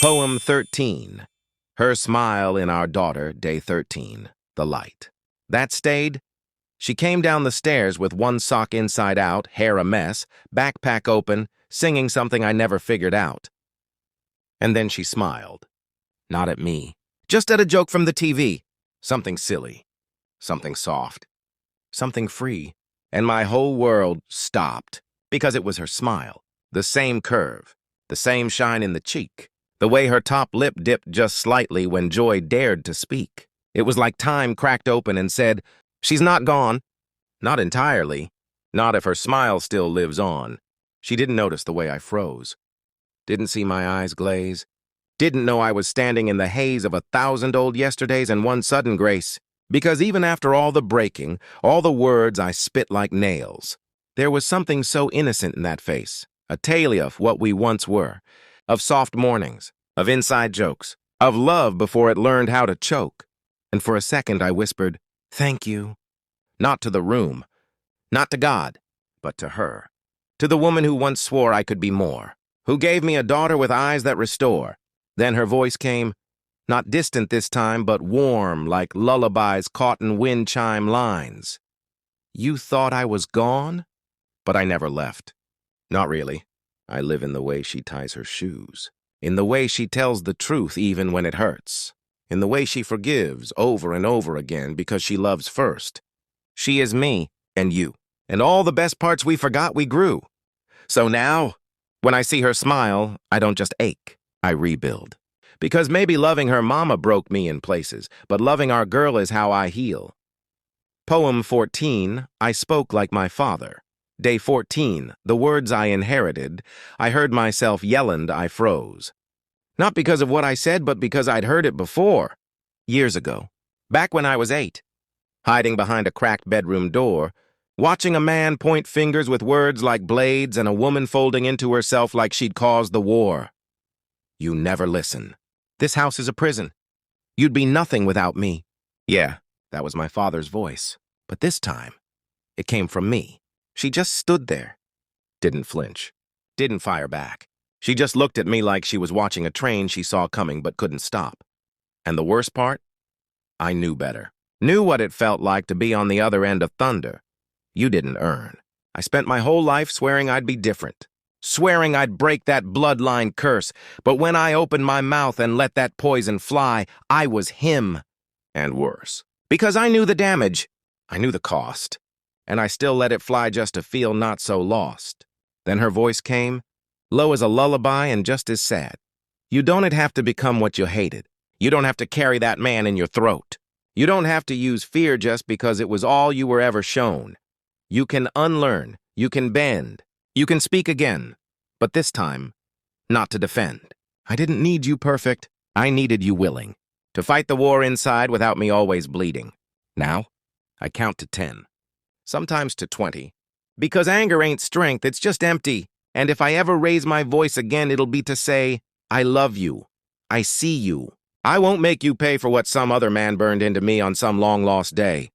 Poem 13. Her smile in our daughter, day 13. The light. That stayed. She came down the stairs with one sock inside out, hair a mess, backpack open, singing something I never figured out. And then she smiled. Not at me. Just at a joke from the TV. Something silly. Something soft. Something free. And my whole world stopped. Because it was her smile. The same curve. The same shine in the cheek. The way her top lip dipped just slightly when joy dared to speak. It was like time cracked open and said, "She's not gone." Not entirely. Not if her smile still lives on. She didn't notice the way I froze. Didn't see my eyes glaze. Didn't know I was standing in the haze of 1,000 old yesterdays and one sudden grace. Because even after all the breaking, all the words I spit like nails, there was something so innocent in that face. A tale of what we once were. Of soft mornings, of inside jokes, of love before it learned how to choke. And for a second I whispered, "Thank you." Not to the room, not to God, but to her. To the woman who once swore I could be more, who gave me a daughter with eyes that restore. Then her voice came, not distant this time, but warm like lullabies caught in wind chime lines. "You thought I was gone?" But I never left. Not really. I live in the way she ties her shoes, in the way she tells the truth even when it hurts, in the way she forgives over and over again because she loves first. She is me and you, and all the best parts we forgot we grew. So now, when I see her smile, I don't just ache, I rebuild. Because maybe loving her mama broke me in places, but loving our girl is how I heal. Poem 14, I spoke like my father. Day 14, the words I inherited, I heard myself yellin', I froze. Not because of what I said, but because I'd heard it before. Years ago, back when I was 8, hiding behind a cracked bedroom door, watching a man point fingers with words like blades and a woman folding into herself like she'd caused the war. You never listen. This house is a prison. You'd be nothing without me. Yeah, that was my father's voice. But this time, it came from me. She just stood there. Didn't flinch. Didn't fire back. She just looked at me like she was watching a train she saw coming but couldn't stop. And the worst part? I knew better. Knew what it felt like to be on the other end of thunder. You didn't earn. I spent my whole life swearing I'd be different. Swearing I'd break that bloodline curse. But when I opened my mouth and let that poison fly, I was him. And worse. Because I knew the damage. I knew the cost. And I still let it fly just to feel not so lost. Then her voice came, low as a lullaby and just as sad. You don't have to become what you hated. You don't have to carry that man in your throat. You don't have to use fear just because it was all you were ever shown. You can unlearn, you can bend, you can speak again, but this time, not to defend. I didn't need you perfect, I needed you willing, to fight the war inside without me always bleeding. Now, I count to 10. Sometimes to 20. Because anger ain't strength, it's just empty. And if I ever raise my voice again, it'll be to say, I love you. I see you. I won't make you pay for what some other man burned into me on some long-lost day.